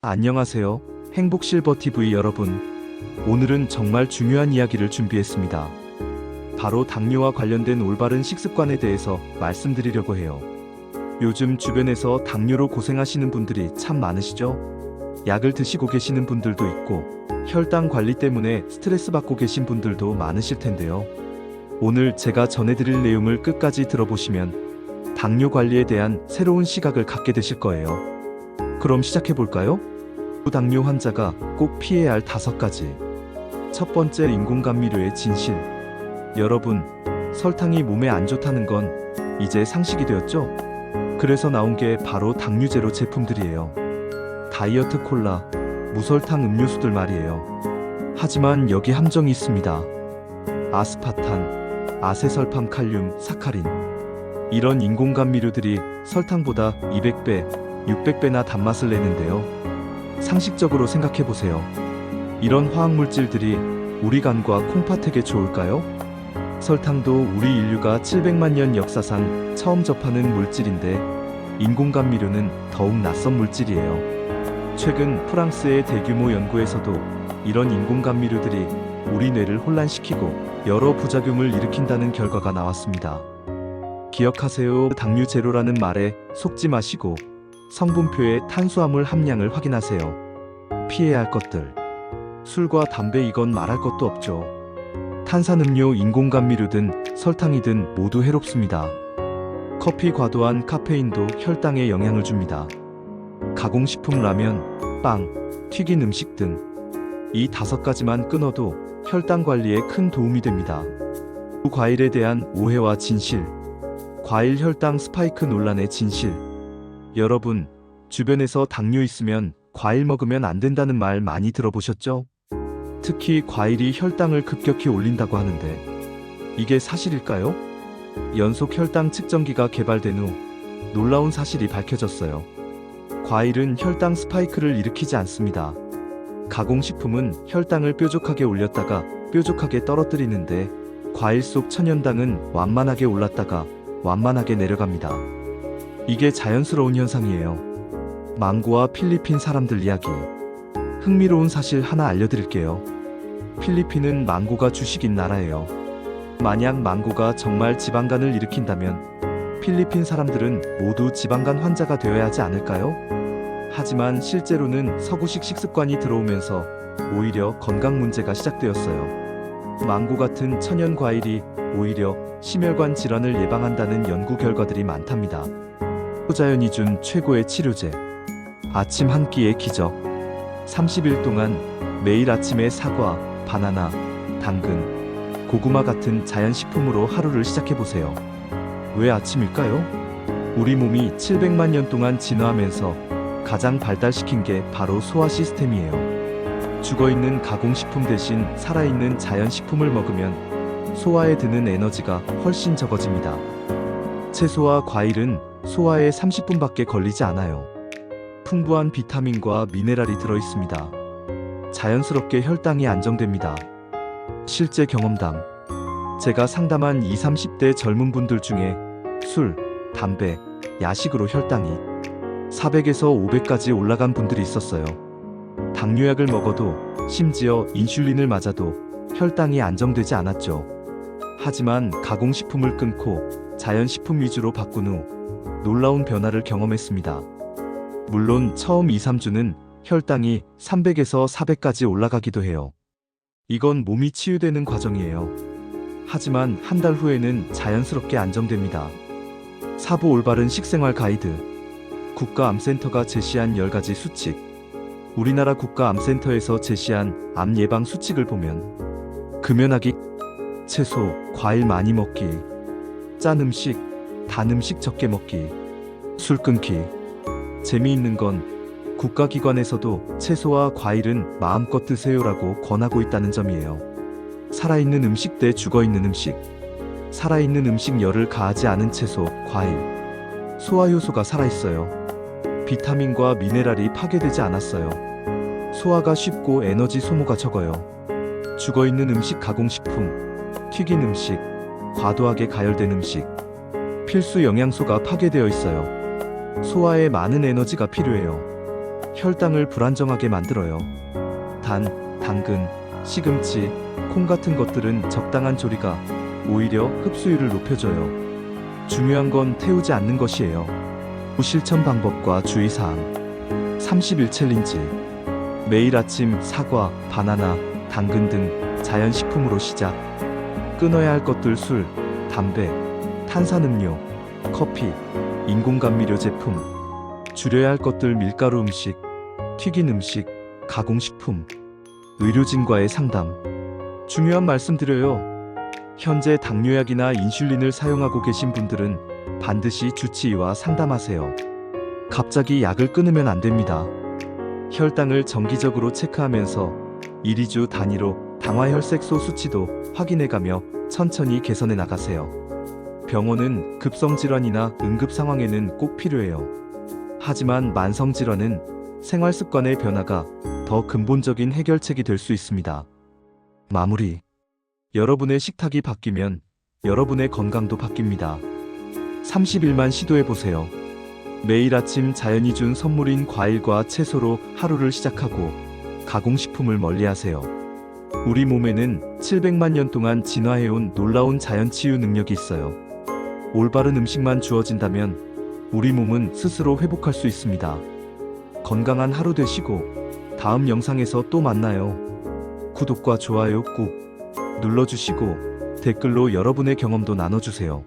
안녕하세요. 행복실버TV 여러분. 오늘은 정말 중요한 이야기를 준비했습니다. 바로 당뇨와 관련된 올바른 식습관에 대해서 말씀드리려고 해요. 요즘 주변에서 당뇨로 고생하시는 분들이 참 많으시죠? 약을 드시고 계시는 분들도 있고, 혈당 관리 때문에 스트레스 받고 계신 분들도 많으실 텐데요. 오늘 제가 전해드릴 내용을 끝까지 들어보시면 당뇨 관리에 대한 새로운 시각을 갖게 되실 거예요. 그럼 시작해볼까요? 당뇨 환자가 꼭 피해야 할 5가지. 첫 번째, 인공감미료의 진실. 여러분, 설탕이 몸에 안 좋다는 건 이제 상식이 되었죠? 그래서 나온 게 바로 당류제로 제품들이에요. 다이어트 콜라, 무설탕 음료수들 말이에요. 하지만 여기 함정이 있습니다. 아스파탄, 아세설팜, 칼륨, 사카린. 이런 인공감미료들이 설탕보다 200배, 600배나 단맛을 내는데요. 상식적으로 생각해보세요. 이런 화학물질들이 우리 간과 콩팥에게 좋을까요? 설탕도 우리 인류가 700만 년 역사상 처음 접하는 물질인데, 인공감미료는 더욱 낯선 물질이에요. 최근 프랑스의 대규모 연구에서도 이런 인공감미료들이 우리 뇌를 혼란시키고 여러 부작용을 일으킨다는 결과가 나왔습니다. 기억하세요. 당류 제로라는 말에 속지 마시고 성분표의 탄수화물 함량을 확인하세요. 피해야 할 것들. 술과 담배, 이건 말할 것도 없죠. 탄산음료, 인공감미료든 설탕이든 모두 해롭습니다. 커피, 과도한 카페인도 혈당에 영향을 줍니다. 가공식품, 라면, 빵, 튀긴 음식 등 이 5가지만 끊어도 혈당 관리에 큰 도움이 됩니다. 과일에 대한 오해와 진실. 과일 혈당 스파이크 논란의 진실. 여러분, 주변에서 당뇨 있으면 과일 먹으면 안 된다는 말 많이 들어보셨죠? 특히 과일이 혈당을 급격히 올린다고 하는데, 이게 사실일까요? 연속 혈당 측정기가 개발된 후 놀라운 사실이 밝혀졌어요. 과일은 혈당 스파이크를 일으키지 않습니다. 가공식품은 혈당을 뾰족하게 올렸다가 뾰족하게 떨어뜨리는데, 과일 속 천연당은 완만하게 올랐다가 완만하게 내려갑니다. 이게 자연스러운 현상이에요. 망고와 필리핀 사람들 이야기. 흥미로운 사실 하나 알려드릴게요. 필리핀은 망고가 주식인 나라예요. 만약 망고가 정말 지방간을 일으킨다면 필리핀 사람들은 모두 지방간 환자가 되어야 하지 않을까요? 하지만 실제로는 서구식 식습관이 들어오면서 오히려 건강 문제가 시작되었어요. 망고 같은 천연 과일이 오히려 심혈관 질환을 예방한다는 연구 결과들이 많답니다. 자연이 준 최고의 치료제. 아침 한 끼의 기적. 30일 동안 매일 아침에 사과, 바나나, 당근, 고구마 같은 자연식품으로 하루를 시작해보세요. 왜 아침일까요? 우리 몸이 700만 년 동안 진화하면서 가장 발달시킨 게 바로 소화 시스템이에요. 죽어있는 가공식품 대신 살아있는 자연식품을 먹으면 소화에 드는 에너지가 훨씬 적어집니다. 채소와 과일은 소화에 30분밖에 걸리지 않아요. 풍부한 비타민과 미네랄이 들어있습니다. 자연스럽게 혈당이 안정됩니다. 실제 경험담. 제가 상담한 20, 30대 젊은 분들 중에 술, 담배, 야식으로 혈당이 400에서 500까지 올라간 분들이 있었어요. 당뇨약을 먹어도, 심지어 인슐린을 맞아도 혈당이 안정되지 않았죠. 하지만 가공식품을 끊고 자연식품 위주로 바꾼 후 놀라운 변화를 경험했습니다. 물론 처음 2, 3주는 혈당이 300에서 400까지 올라가기도 해요. 이건 몸이 치유되는 과정이에요. 하지만 한 달 후에는 자연스럽게 안정됩니다. 사부 올바른 식생활 가이드. 국가암센터가 제시한 10가지 수칙. 우리나라 국가암센터에서 제시한 암 예방 수칙을 보면, 금연하기, 채소, 과일 많이 먹기, 짠 음식, 단 음식 적게 먹기, 술 끊기. 재미있는 건 국가기관에서도 채소와 과일은 마음껏 드세요라고 권하고 있다는 점이에요. 살아있는 음식 대 죽어있는 음식. 살아있는 음식, 열을 가하지 않은 채소, 과일. 소화 효소가 살아있어요. 비타민과 미네랄이 파괴되지 않았어요. 소화가 쉽고 에너지 소모가 적어요. 죽어있는 음식, 가공식품, 튀긴 음식, 과도하게 가열된 음식. 필수 영양소가 파괴되어 있어요. 소화에 많은 에너지가 필요해요. 혈당을 불안정하게 만들어요. 단, 당근, 시금치, 콩 같은 것들은 적당한 조리가 오히려 흡수율을 높여줘요. 중요한 건 태우지 않는 것이에요. 실천 방법과 주의사항. 30일 챌린지. 매일 아침 사과, 바나나, 당근 등 자연식품으로 시작. 끊어야 할 것들 술, 담배, 탄산음료, 커피, 인공감미료 제품. 줄여야 할 것들 밀가루 음식, 튀긴 음식, 가공식품. 의료진과의 상담. 중요한 말씀 드려요. 현재 당뇨약이나 인슐린을 사용하고 계신 분들은 반드시 주치의와 상담하세요. 갑자기 약을 끊으면 안 됩니다. 혈당을 정기적으로 체크하면서 1, 2주 단위로 당화혈색소 수치도 확인해가며 천천히 개선해 나가세요. 병원은 급성질환이나 응급 상황에는 꼭 필요해요. 하지만 만성질환은 생활습관의 변화가 더 근본적인 해결책이 될 수 있습니다. 마무리. 여러분의 식탁이 바뀌면 여러분의 건강도 바뀝니다. 30일만 시도해보세요. 매일 아침 자연이 준 선물인 과일과 채소로 하루를 시작하고 가공식품을 멀리하세요. 우리 몸에는 700만 년 동안 진화해온 놀라운 자연치유 능력이 있어요. 올바른 음식만 주어진다면 우리 몸은 스스로 회복할 수 있습니다. 건강한 하루 되시고 다음 영상에서 또 만나요. 구독과 좋아요 꾹 눌러주시고 댓글로 여러분의 경험도 나눠주세요.